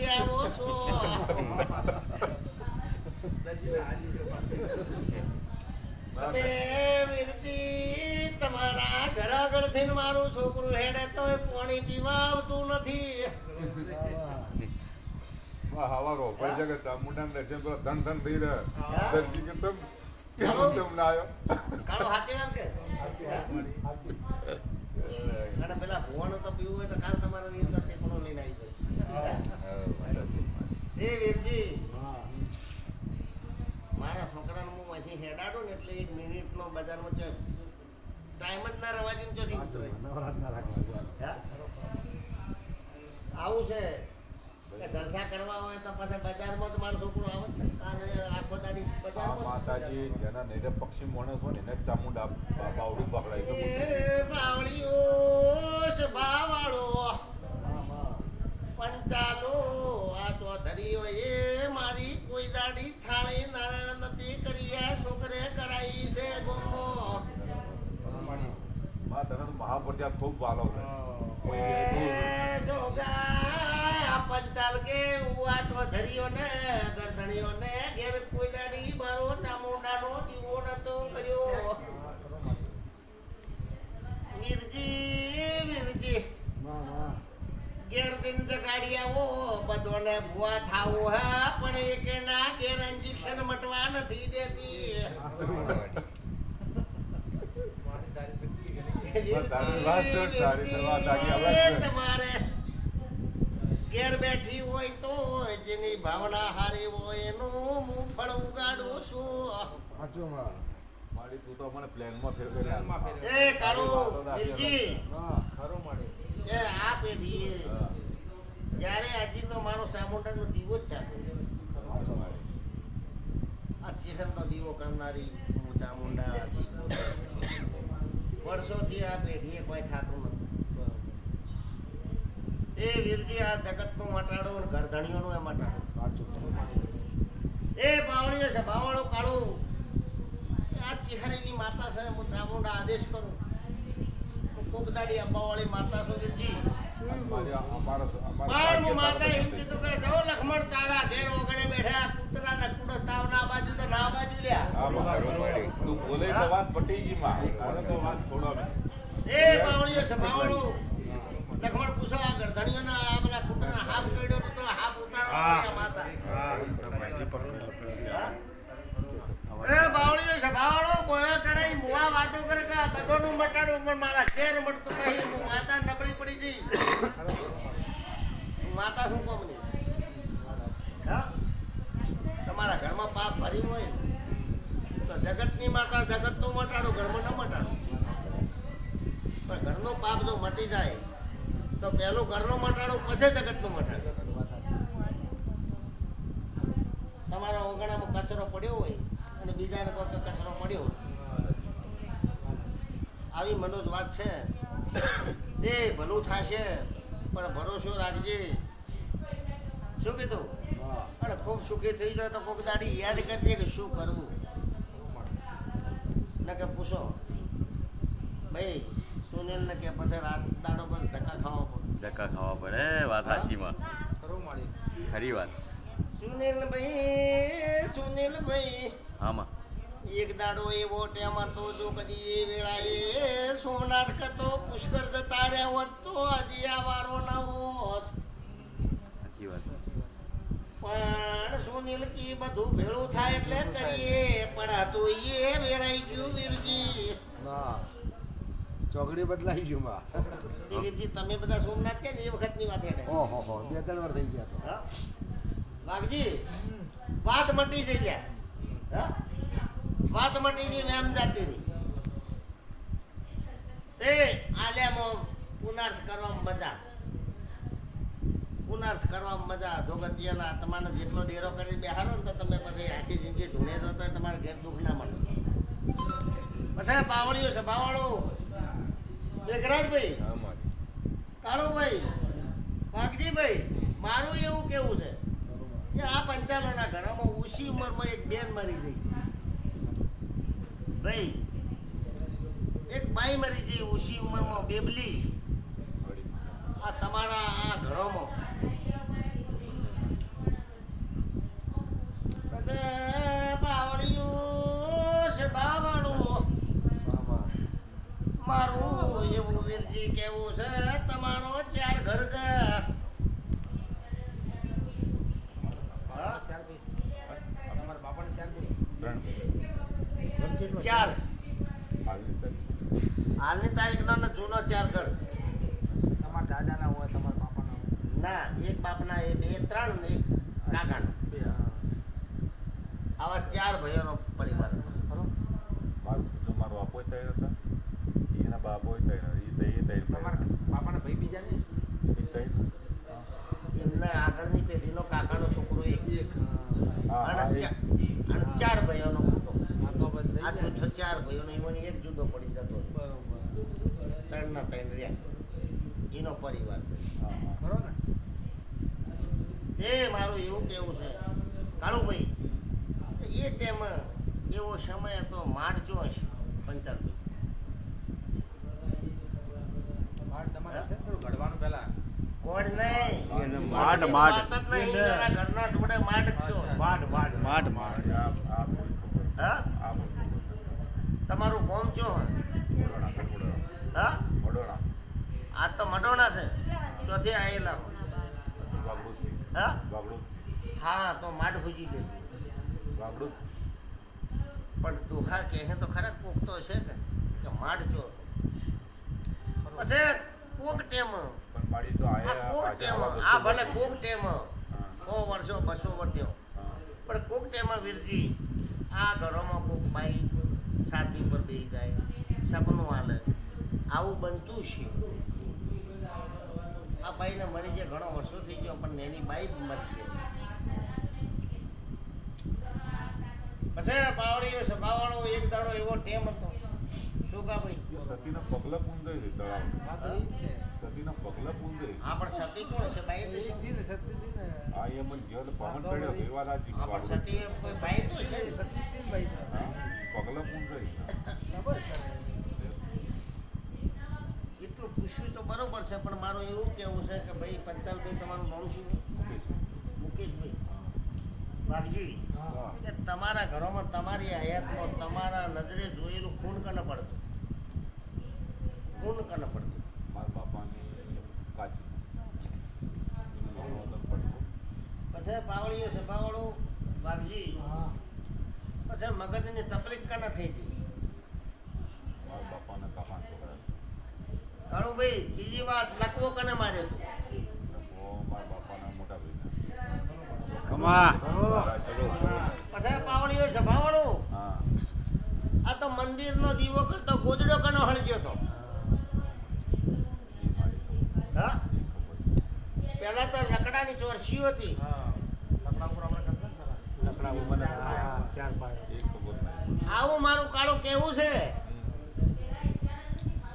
હાજી આવો છો તમે વીરજી તમારા ઘર આગળ થઈને મારું છોકરું હેડે તો પાણી પીવા આવતું નથી હવારો ભાઈ જગત ચામુંડા ને દર્શન પેલા ધન થઈ રહ્યા દર્જી કે તમ કેમ ના આવ્યો કાળો સાચી વાત કે અને પેલા ભુવાનો તો પીવું હોય તો કાલ તમારે ટેકનો લઈને આવી છે એ વીરજી મારા છોકરાને હું અહીંથી હેડાડું ને એટલે 1 મિનિટનો બજારમાં છે ટાઈમ જ ના રવા દઉં ચોથી આવું છે કે જલસા કરવા હોય તો પછી બજારમાં તો મારું છોકરું આવે જ છે અને આખો દાડી બજારમાં માતાજી જેના નૈરે પક્ષી માણસ હોય ને એને ચામુંડા બાવડું પકડાય તો બાવળીઓ સભાવાળો પંચાલો આ તો ધરીઓ એ મારી કોઈ દાડી થાળી નારાયણ નથી કરી આ છોકરે કરાઈ છે ગોમો માં તને તો મહાપ્રજાપ ખૂબ વાલો છે સોગા પંચાલ કે આ ચૌધરીઓ ને ગરધણીઓ ને ઘેર કોઈ દાડી મારો ચામુંડાનો દીવો નતો કર્યો વીરજી ઘેર દિન જગાડી આવો બધોને ભૂવા થાવું હા પણ એક ના ઘેર ઇન્જેક્શન મટવા નથી દેતી તમારે ઘેર બેઠી હોય તો જેની ભાવના હારી હોય એનું હું ફળ ઉગાડું છું મારી તું તો મને પ્લેનમાં ફેરવે એ કાળુ વીરજી એ આ પેઢી જ્યારે હજી તો મારો ચામુંડાનો દીવો જ ચાલે આ શિખરનો દીવો કરનારી હું ચામુંડા વર્ષોથી આ પેઢીએ કોઈ ખાતું નથી એ વીરજી આ જગતનું મટાડો ઘરધણીઓનું એ મટાડો એ બાવળીઓ છે બાવળો કાળું આ ચિહરીની માતા છે હું ચામુંડા આદેશ કરું કોકદાડી અંબાવાળી માતા છો વીરજી પણ હું માતા એમ કીધું કે જો લખમણ તારા ઘેર ઓગણે બેઠા કૂતરા ને કુડો તાવ ના બાજુ તો ના બાજુ લ્યા તું બોલે તો વાત પટી ગઈ માં આને તો વાત છોડો એ બાવળીઓ છે બાવળો લખમણ પૂછો આ ગરધણીઓના આ પેલા કૂતરાના હાફ કઈડો તો હાફ ઉતારો માતા એ બાવળીઓ છે બાવળો બોયો ચડાઈ મુવા વાતો કરે કે બધોનું મટાડું પણ મારા ઘેર મળતું નહીં હું માતા નબળી પડી જઈ માતા શું કહું નહીં હા તમારા ઘરમાં પાપ ભર્યું હોય તો જગતની માતા જગતનું મટાડું ઘરમાં ન મટાડું પણ ઘરનું પાપ જો મટી જાય તો પહેલું ઘરનું મટાડું પછી જગતનું મટાડું તમારા ઓગણામાં કચરો પડ્યો હોય અને બીજાને કોઈ કચરો પડ્યો આવી મનોજ વાત છે એ ભલું થશે પણ ભરોસો રાખજે શું કીધું અને ખૂબ સુખી થઈ જાય તો કોઈક દાડી યાદ કરજે કે શું કરવું ને કે પૂછો ભાઈ સુનિલ ને કે પછી રાત દાડો પર ધક્કા ખાવા પડે વાત સાચીમાં ખરી વાત સુનિલભાઈ આમાં એક દાડો એવો ટેમ હતો જો કદી એ વેળાએ સોમનાથ કતો પુષ્કર જતા રહ્યા હોત તો હજી આ વારો ના હોત સાચી વાત પણ સુનિલ કી બધું ભેળું થાય એટલે કરીએ પણ હતું એ વેરાઈ ગયું વીરજી ચોકડી બદલાઈ ગયું માં વીરજી તમે બધા સોમનાથ છે ને એ વખતની વાત હેઠે ઓહો 2-3 વાર થઈ ગયા વાઘજી વાત મટી જઈ ગયા વાત મટી ગઈ મેમ જાતી રહી તે આલ્યામાં પુનાર્થ કરવામાં મજા ધોગતિયાના તમારે જેટલો ડેરો કરી બેહારો ને તો તમે પછી આખી જિંદગી ધૂણે જો તો તમારે ઘેર દુઃખ ના મળે પછી બાવળીઓ છે બાવળો દેખરાજભાઈ કાળુભાઈ વાઘજીભાઈ મારું એવું કેવું છે કે આ પંચાલોના ઘરમાં ઓછી ઉંમરમાં એક બેન મરી ગઈ ભાઈ એક બાઈ મરી ગઈ ઓછી ઉંમરમાં બેબલી આ તમારા આ ઘરોમાં વીરજી કેવું છે તમારો 4 ઘર કે હા? તમારા બાપાને ચાર ભાઈ 3 ચાર આવી રીતે હાલની તારીખનો ને જૂનો 4 ઘર તમારા દાદાના હોય તમારા બાપાના હોય ના એક બાપના એ 2 3 ને એક કાકાનો બે હા આવા 4 ભાઈઓનો પરિવાર હતો. ખરો મારો બાપો તૈયાર હતા એના બાપો તૈયાર એ તમારા બાપાના ભાઈ બીજા ને એમના આગળની પેઢીનો કાકાનો છોકરો એક અને અને 4 ભાઈઓનો હતો. આ તો બસ આ જૂથો 4 ભાઈઓનો એમાં એક જુદો પડી જતો હતો. બરોબર 3 ના 3 રહ્યા એનો પરિવાર છે. ખરો ને તે મારું એવું કેવું છે કાળુભાઈ કે એ ટાઈમ એવો સમય હતો માર્ચો હશે પંચાલભાઈ માડ તમારે છે ને થોડું ઘડવાનું પહેલા કોડ નહીં માડ, એની માડ. વાત જ નહીં. એના ઘરના જોડે માડ જ તો. માડ માડ માડ માડ હા તમારું ગોમ ચો હા આ તો મડોણા છે ચોથી આયેલા હો. હા હા તો માડ ભૂજી લે પણ દુખા કહે તો ખરા કોક તો છે કે માડ ચો પછી કોક ટેમ આ કોક ટેમ આ ભલે કોક ટેમ 100 વર્ષો 200 વર્ષો પણ કોક ટેમ વીરજી આ ઘરોમાં કોક બાઈ છાતી પર બેસી જાય સપનું હાલે આવું બનતું છે. આ બાઈને મરી ગયા ઘણો વર્ષો થઈ ગયો પણ એની બાઈ જ મરી ગઈ. પછી પાવડીઓ છે પાવડો એક દાડો એવો ટેમ હતો શું કા ભાઈ સતીના પગલા પૂંજાય છે તળાવ આ તો ઈ જ ને સતીના પગલા પૂંજાય આ પણ સતી કોણ છે બાઈ તો છે. સતી ને સતી હતી ને આ એમ જલ પવન ચડ્યો એવા રાજી આ પણ સતી એ કોઈ બાઈ તો છે સતી હતી ને ભાઈ તો પગલા પૂંજાય ખબર છે એટલું પૂછ્યું તો બરોબર છે પણ મારું એવું કેવું છે કે ભાઈ પંચાલભાઈ તમારું નામ શું છે? મુકેશભાઈ વાઘજી હા કે તમારા ઘરોમાં તમારી હયાતમાં તમારા નજરે જોયેલું ખૂન કને પડતું ખૂન કને પડતું મારા બાપાની કાચી એનું પડતું પછી પાવડીઓ છે પાવડો વાઘજી હા પછી મગજની તકલીફ કને થઈ હતી મારા બાપાના કાકાના છોકરા કાળુભાઈ બીજી વાત લકવો કને માર્યો હતો? મારા બાપાના મોટા ભાઈ ખમા પછી પાવડીઓ છે પાવડો હા આ તો મંદિરનો દીવો કરતો ગોદડો કનો હળગ્યો હતો હા પહેલા તો લકડાની ચોરસીઓ હતી હા લકડા ઉપર આપણે કરતા ને પેલા. હા ચાર પાય એ ખબર નહીં આવું મારું કાળું કેવું છે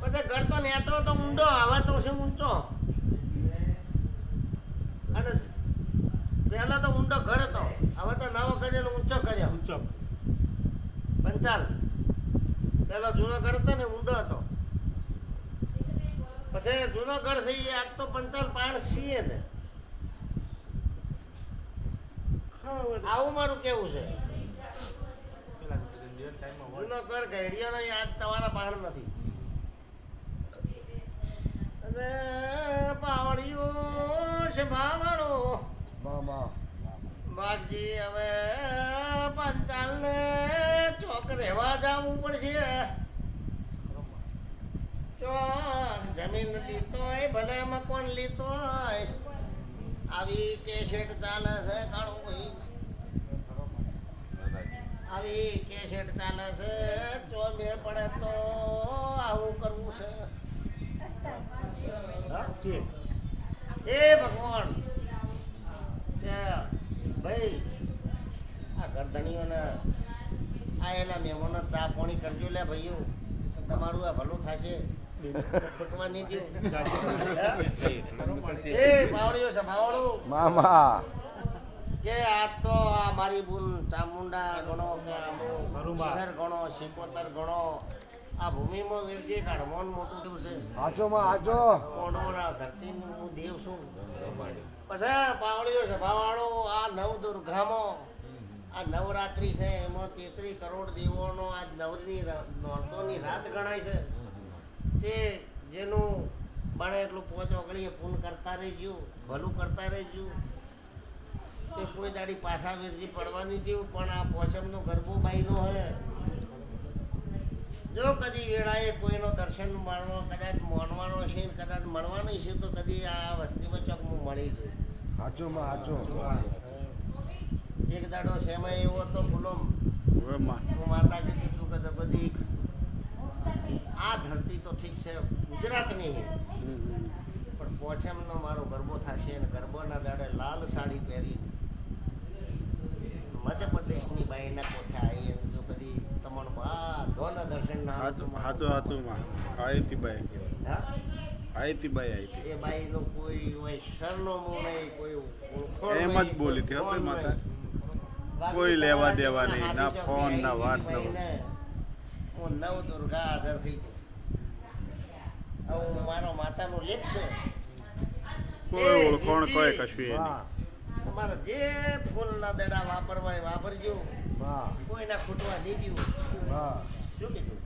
પછી ઘર તો નેચરો તો ઊંડો હવે તો શું ઊંચો અને પહેલા તો ઊંડો ઘર હતો હવે તો નવો કર્યો ને ઊંચો કર્યો ઊંચો પંચાલ પેલો જૂનો ઘર હતો ને ઊંડો હતો પછી જૂનો ઘર છે એ આજ તો પંચાલ પાણ છીએ ને આવું મારું કેવું છે પેલા ઇન્ડિયન ટાઈમમાં હોય જૂનો ઘર ઘેડિયાનો એ આજ તમારા પાણ નથી અને પાવડીઓ છે ભાવડો મામા બાગજી હવે પંચાલને ચોક રહેવા જવું પડશે ચોક જમીન લીધો હોય ભલે મકાન લીધો હોય આવી કેસેટ ચાલે છે કાળું ભાઈ આવી કેસેટ ચાલે છે જો મેળ પડે તો આવું કરવું છે હા? એ ભગવાન કે ભાઈ આ ગરદણીઓને આયેલા મહેમાનો ચા પાણી કરજો લે ભાઈઓ તમારું આ ભલું થશે ખોટવા નહીં દો એ પાવડીઓ છે પાવડું મામા કે આ તો આ મારી બુન ચામુંડા ગણો કે શિખર ગણો શિકોતર ગણો આ ભૂમિમાં વીરજી કાઢવાનું મોટું દેવ છે આચો માં આચો કોડોના ધરતીનું હું દેવ છું પછી પાવડીઓ છે ભાવાળો આ નવ દુર્ગામાં આ નવરાત્રી છે એમાં 33 કરોડ દેવોનો આજ નવની નોરતોની રાત ગણાય છે તે જેનું બને એટલું પોચ ઓગળીએ પૂન કરતા રહેજો, ભલું કરતા રહેજો. તે કોઈ દાડી પાછા વીરજી પડવાની જેવું, પણ આ પોસમનો ગરબો બાઈનો હે. જો કદી વેળાએ કોઈનો દર્શન માણવો, કદાચ માનવાનો છે ને કદાચ મળવાની છે, તો કદી આ વસ્તીમાં ચોક હું મળી જોઈ. હાચો માં હાચો. એક દાડો સમય એવો હતો ગુલામ, હું માતા કીધી તું કે બધી આ ધરતી તો ઠીક છે ગુજરાતની છે, પણ પોચમનો મારો ગરબો થશે અને ગરબોના દાડે લાલ સાડી પહેરી મધ્યપ્રદેશની બાઈના કોઠે આવી અને જો કદી તમારું ધોના દર્શન ના એ બાઈનું કોઈ હોય સરનામું નહીં, કોઈ ઓળખાણ એમ જ નહીં, બોલી હતી, કોઈ હો ફોન માતા. નહીં. કોઈ લેવા દેવા નહીં, બાકી ના હાથી ફોન, ચોકડી ના વાત, આવી ના બાઈને હું નવ દુર્ગા હાજર થઈ ગયું. હવે મારો માતાનું લેખ છે, કોઈ ઓળખોણ કોઈ કશું એ નહીં. વાહ તમારે જે ફૂલના દડા વાપરવા એ વાપરજો, વાહ કોઈના ખૂટવા નહીં દઉં. વાહ. શું કીધું?